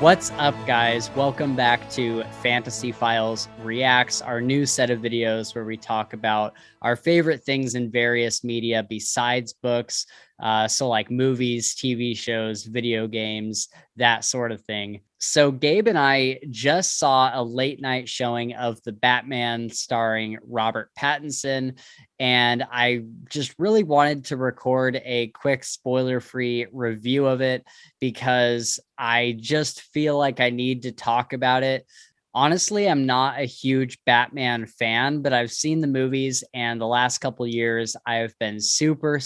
What's up, guys? Welcome back to Fantasy Files Reacts, our new set of videos where we talk about our favorite things in various media besides books. So, like movies, TV shows, video games, that sort of thing. So, Gabe and I just saw a late night showing of The Batman starring Robert Pattinson. And I just really wanted to record a quick spoiler free review of it because I just feel like I need to talk about it. Honestly, I'm not a huge Batman fan, but I've seen the movies, and the last couple years I've been super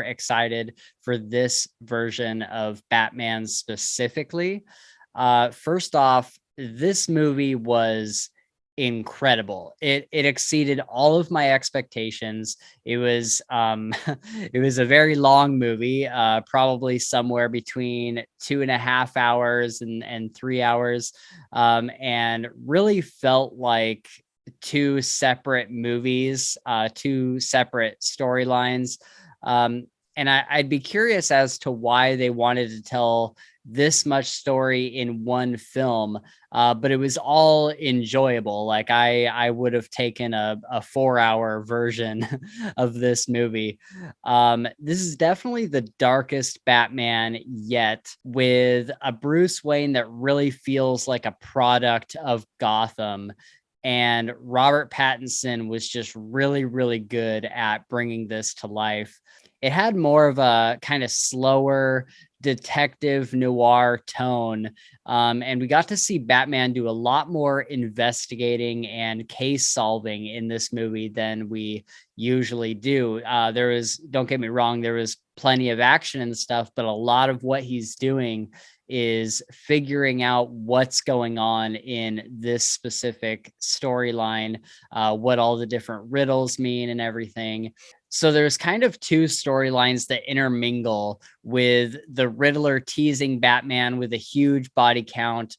excited for this version of Batman specifically. First off, this movie was incredible. It exceeded all of my expectations. It was it was a very long movie, probably somewhere between 2.5 hours and 3 hours, and really felt like two separate movies, two separate storylines. And I'd be curious as to why they wanted to tell this much story in one film, but it was all enjoyable. Like I would have taken a 4 hour version of this movie. This is definitely the darkest Batman yet, with a Bruce Wayne that really feels like a product of Gotham. And Robert Pattinson was just really good at bringing this to life. It had more of a kind of slower detective noir tone. And we got to see Batman do a lot more investigating and case solving in this movie than we usually do. There was, don't get me wrong, there was plenty of action and stuff, but a lot of what he's doing is figuring out what's going on in this specific storyline, what all the different riddles mean and everything. So there's kind of two storylines that intermingle, with the Riddler teasing Batman with a huge body count,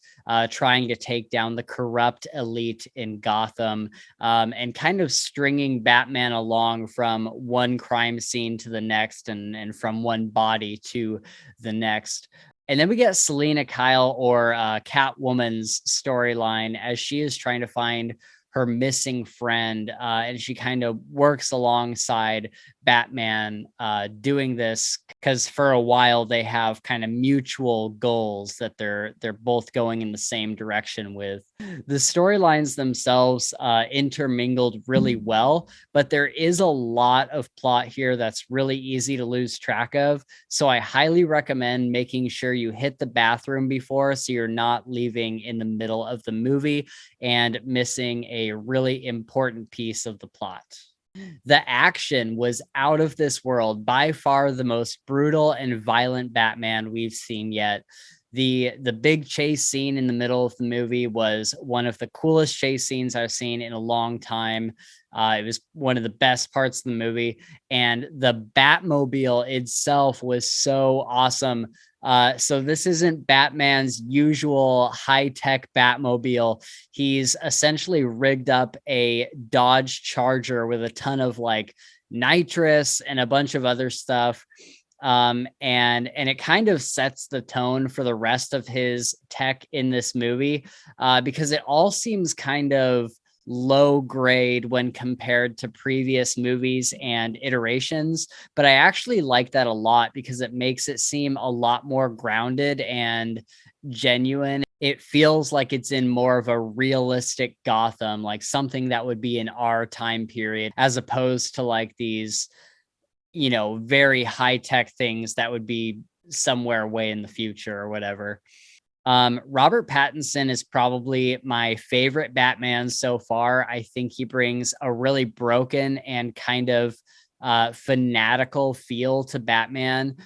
trying to take down the corrupt elite in Gotham, and kind of stringing Batman along from one crime scene to the next, and from one body to the next. And then we get Selena Kyle, or Catwoman's storyline, as she is trying to find her missing friend, and she kind of works alongside Batman, doing this because for a while they have kind of mutual goals that they're both going in the same direction with. The storylines themselves intermingled really well, but there is a lot of plot here that's really easy to lose track of. So I highly recommend making sure you hit the bathroom before, so you're not leaving in the middle of the movie and missing a really important piece of the plot. The action was out of this world, by far the most brutal and violent Batman we've seen yet. The big chase scene in the middle of the movie was one of the coolest chase scenes I've seen in a long time. It was one of the best parts of the movie, and the Batmobile itself was so awesome. So this isn't Batman's usual high-tech Batmobile. He's essentially rigged up a Dodge Charger with a ton of like nitrous and a bunch of other stuff. And it kind of sets the tone for the rest of his tech in this movie, because it all seems kind of low grade when compared to previous movies and iterations. But I actually like that a lot because it makes it seem a lot more grounded and genuine. It feels like it's in more of a realistic Gotham, like something that would be in our time period, as opposed to like these, very high tech things that would be somewhere way in the future or whatever. Robert Pattinson is probably my favorite Batman so far. I think he brings a really broken and kind of fanatical feel to Batman.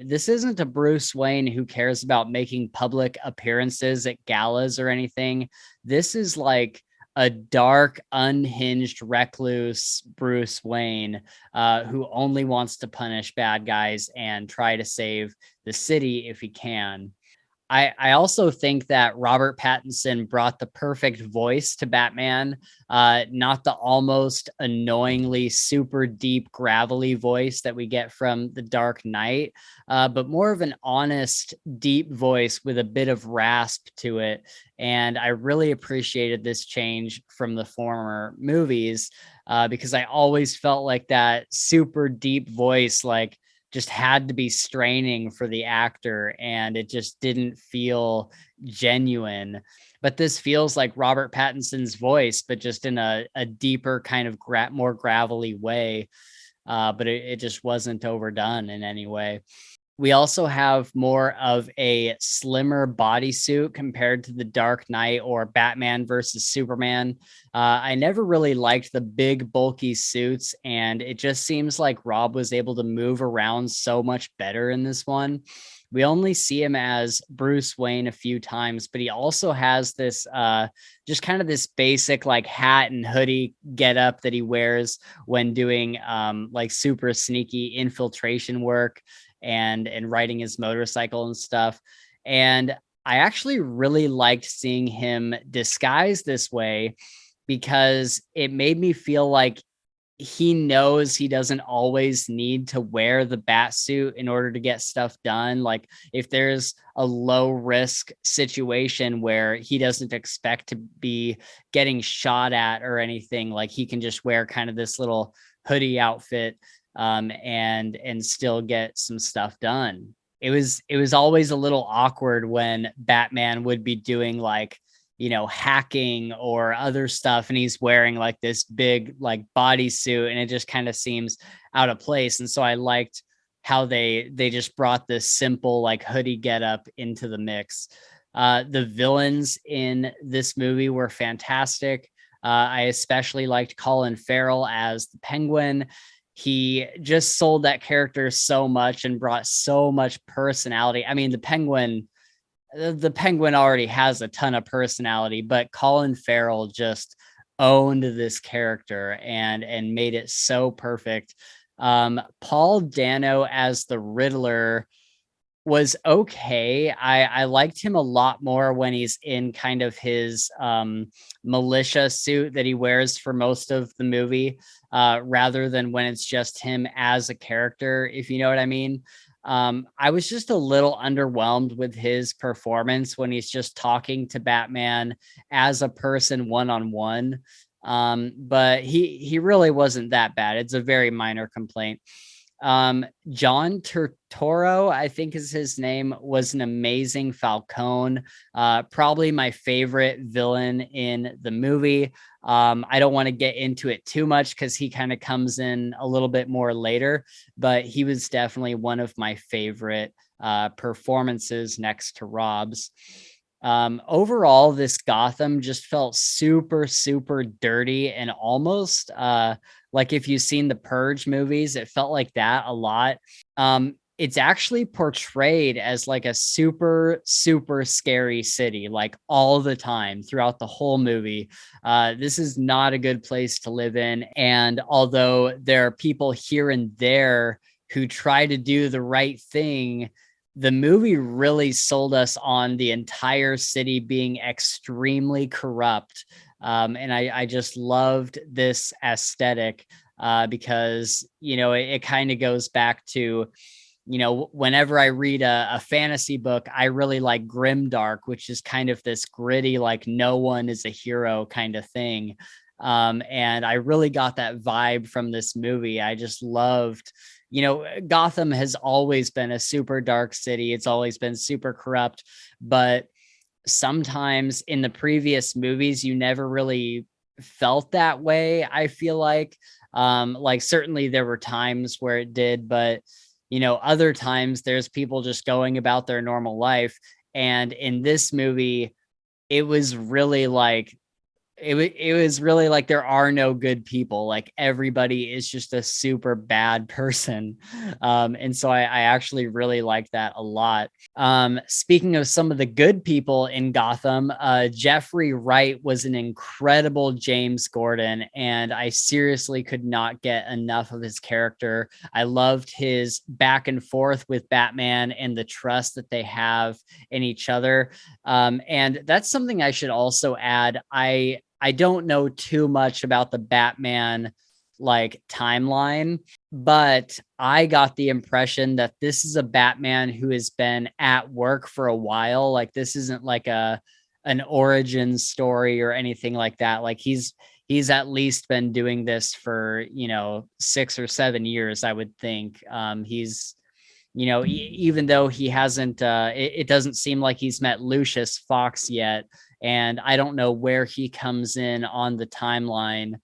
This isn't a Bruce Wayne who cares about making public appearances at galas or anything. This is like a dark, unhinged, recluse Bruce Wayne, who only wants to punish bad guys and try to save the city if he can. I also think that Robert Pattinson brought the perfect voice to Batman, not the almost annoyingly super deep, gravelly voice that we get from The Dark Knight, but more of an honest, deep voice with a bit of rasp to it. And I really appreciated this change from the former movies because I always felt like that super deep voice, like, just had to be straining for the actor and it just didn't feel genuine. But this feels like Robert Pattinson's voice, but just in a deeper kind of more gravelly way. But it just wasn't overdone in any way. We also have more of a slimmer bodysuit compared to the Dark Knight or Batman versus Superman. I never really liked the big, bulky suits, and it just seems like Rob was able to move around so much better in this one. We only see him as Bruce Wayne a few times, but he also has this just kind of this basic like hat and hoodie get up that he wears when doing like super sneaky infiltration work and riding his motorcycle and stuff. And I actually really liked seeing him disguised this way because it made me feel like he knows he doesn't always need to wear the bat suit in order to get stuff done. Like if there's a low risk situation where he doesn't expect to be getting shot at or anything, like he can just wear kind of this little hoodie outfit and still get some stuff done. It was always a little awkward when Batman would be doing like, hacking or other stuff and he's wearing like this big like bodysuit and it just kind of seems out of place. And so I liked how they just brought this simple like hoodie get up into the mix. The villains in this movie were fantastic. I especially liked Colin Farrell as the Penguin. He just sold that character so much and brought so much personality. I mean, the Penguin already has a ton of personality, but Colin Farrell just owned this character and made it so perfect. Paul Dano as the Riddler was okay. I liked him a lot more when he's in kind of his militia suit that he wears for most of the movie, rather than when it's just him as a character, if you know what I mean. I was just a little underwhelmed with his performance when he's just talking to Batman as a person one on one. But he really wasn't that bad. It's a very minor complaint. John Turturro, I think is his name, was an amazing Falcone. Probably my favorite villain in the movie. I don't want to get into it too much because he kind of comes in a little bit more later, but he was definitely one of my favorite performances next to Rob's. Overall, this Gotham just felt super, super dirty and almost like if you've seen the Purge movies, it felt like that a lot. It's actually portrayed as like a super, super scary city, like all the time throughout the whole movie. This is not a good place to live in. And although there are people here and there who try to do the right thing, the movie really sold us on the entire city being extremely corrupt. And I just loved this aesthetic because, it kind of goes back to, whenever I read a fantasy book, I really like Grimdark, which is kind of this gritty, like no one is a hero kind of thing. And I really got that vibe from this movie. I just loved, Gotham has always been a super dark city. It's always been super corrupt, but sometimes in the previous movies, you never really felt that way. I feel like certainly there were times where it did, but other times there's people just going about their normal life. And in this movie, it was really like it was really like there are no good people. Like everybody is just a super bad person. And so I actually really like that a lot. Speaking of some of the good people in Gotham, Jeffrey Wright was an incredible James Gordon, and I seriously could not get enough of his character. I loved his back and forth with Batman and the trust that they have in each other. And that's something I should also add. I don't know too much about the Batman like timeline, but I got the impression that this is a Batman who has been at work for a while. Like this isn't like an origin story or anything like that. Like he's at least been doing this for, 6 or 7 years, I would think. He's even though he hasn't, it doesn't seem like he's met Lucius Fox yet. And I don't know where he comes in on the timeline.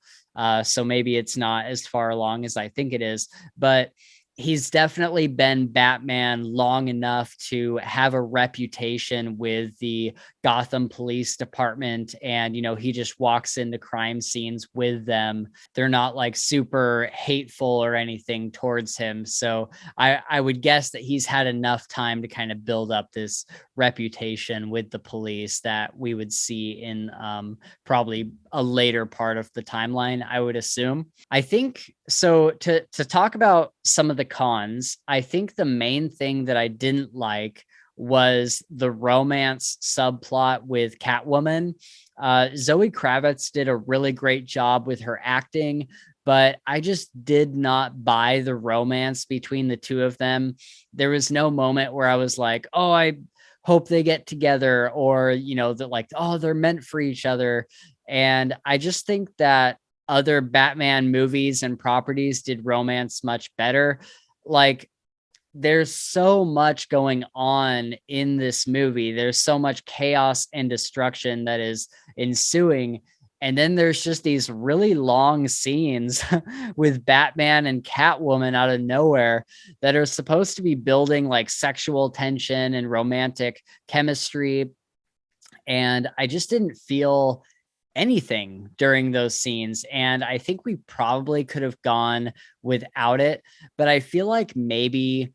So maybe it's not as far along as I think it is, but he's definitely been Batman long enough to have a reputation with the Gotham Police Department. And, he just walks into crime scenes with them. They're not like super hateful or anything towards him. So I would guess that he's had enough time to kind of build up this reputation with the police that we would see in probably a later part of the timeline, I would assume. I think so. To talk about some of the cons, I think the main thing that I didn't like was the romance subplot with Catwoman. Zoe Kravitz did a really great job with her acting, but I just did not buy the romance between the two of them. There was no moment where I was like, oh, I hope they get together, or, that like, oh, they're meant for each other. And I just think that other Batman movies and properties did romance much better. Like, there's so much going on in this movie. There's so much chaos and destruction that is ensuing. And then there's just these really long scenes with Batman and Catwoman out of nowhere that are supposed to be building like sexual tension and romantic chemistry. And I just didn't feel anything during those scenes. And I think we probably could have gone without it. But I feel like maybe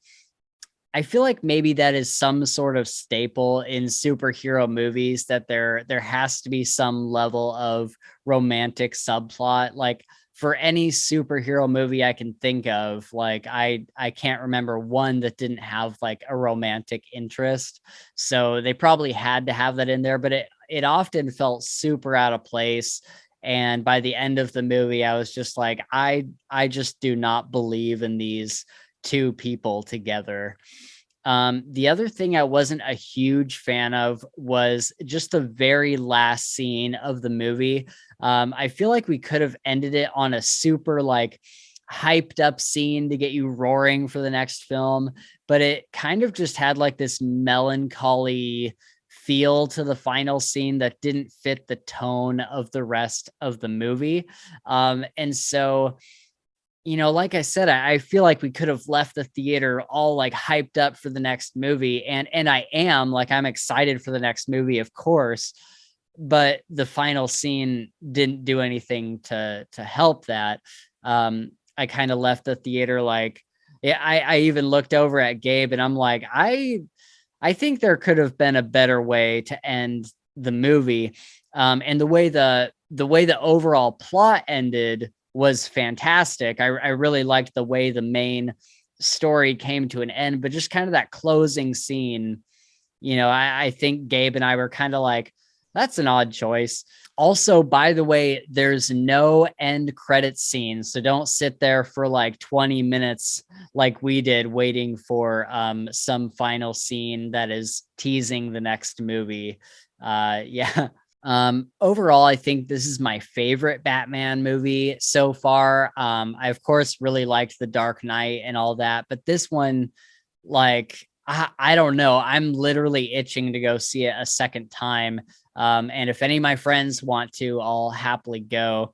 that is some sort of staple in superhero movies, that there has to be some level of romantic subplot. Like for any superhero movie I can think of, like I can't remember one that didn't have like a romantic interest. So they probably had to have that in there, but it often felt super out of place. And by the end of the movie, I was just like, I just do not believe in these two people together. The other thing I wasn't a huge fan of was just the very last scene of the movie. I feel like we could have ended it on a super like hyped up scene to get you roaring for the next film, but it kind of just had like this melancholy feel to the final scene that didn't fit the tone of the rest of the movie. And so like I said, I feel like we could have left the theater all like hyped up for the next movie. And I am like, I'm excited for the next movie, of course, but the final scene didn't do anything to help that. I kind of left the theater like, yeah, I even looked over at Gabe and I'm like, I think there could have been a better way to end the movie. And the way the overall plot ended was fantastic. I really liked the way the main story came to an end, but just kind of that closing scene, I think Gabe and I were kind of like, that's an odd choice. Also, by the way, there's no end credit scene. So don't sit there for like 20 minutes like we did waiting for some final scene that is teasing the next movie. Yeah. Overall, I think this is my favorite Batman movie so far. I of course really liked The Dark Knight and all that, but this one, like, I don't know. I'm literally itching to go see it a second time. And if any of my friends want to, I'll happily go.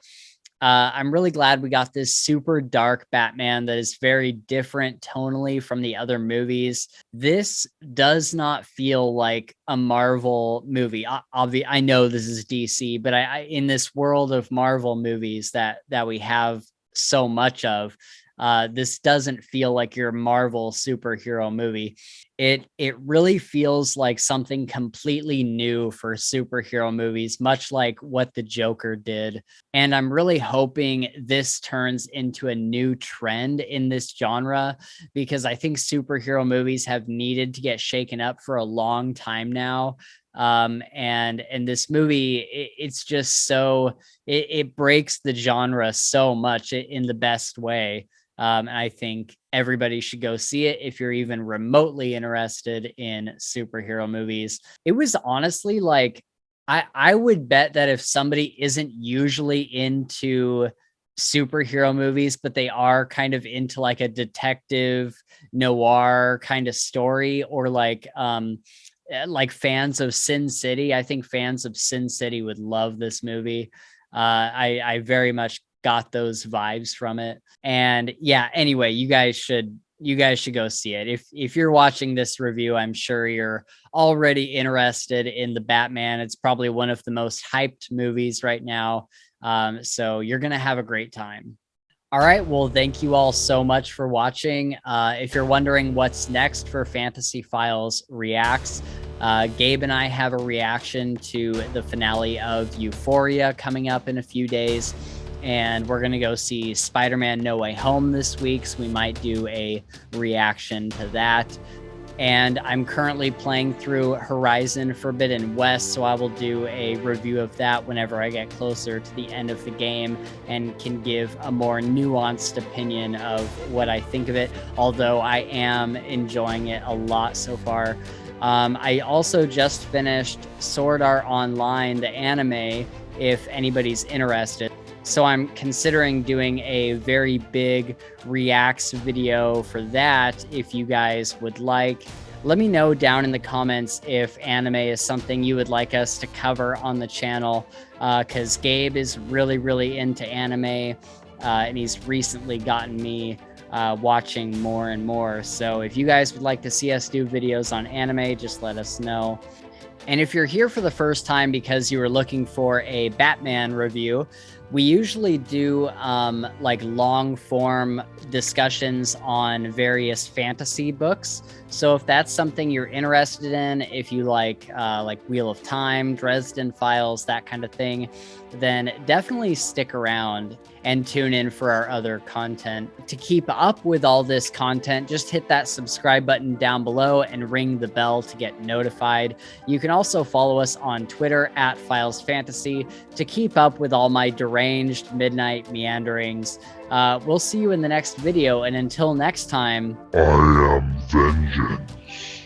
I'm really glad we got this super dark Batman that is very different tonally from the other movies. This does not feel like a Marvel movie. I know this is DC, but in this world of Marvel movies that we have so much of, this doesn't feel like your Marvel superhero movie. It really feels like something completely new for superhero movies, much like what the Joker did. And I'm really hoping this turns into a new trend in this genre, because I think superhero movies have needed to get shaken up for a long time now. And this movie, it's just so it breaks the genre so much in the best way. And I think everybody should go see it if you're even remotely interested in superhero movies. It was honestly like, I would bet that if somebody isn't usually into superhero movies, but they are kind of into like a detective noir kind of story, or like fans of Sin City, I think fans of Sin City would love this movie. I very much got those vibes from it. And yeah, anyway, you guys should go see it. If you're watching this review, I'm sure you're already interested in the Batman. It's probably one of the most hyped movies right now. So you're going to have a great time. All right. Well, thank you all so much for watching. If you're wondering what's next for Fantasy Files Reacts, Gabe and I have a reaction to the finale of Euphoria coming up in a few days. And we're going to go see Spider-Man No Way Home this week, so we might do a reaction to that. And I'm currently playing through Horizon Forbidden West, so I will do a review of that whenever I get closer to the end of the game and can give a more nuanced opinion of what I think of it, although I am enjoying it a lot so far. I also just finished Sword Art Online, the anime, if anybody's interested. So I'm considering doing a very big reacts video for that. If you guys would like, let me know down in the comments if anime is something you would like us to cover on the channel, because Gabe is really, really into anime, and he's recently gotten me watching more and more. So if you guys would like to see us do videos on anime, just let us know. And if you're here for the first time because you were looking for a Batman review, we usually do like long form discussions on various fantasy books. So if that's something you're interested in, if you like Wheel of Time, Dresden Files, that kind of thing, then definitely stick around and tune in for our other content. To keep up with all this content, just hit that subscribe button down below and ring the bell to get notified. You can also follow us on Twitter at Files Fantasy to keep up with all my deranged midnight meanderings. We'll see you in the next video, and until next time, I am vengeance.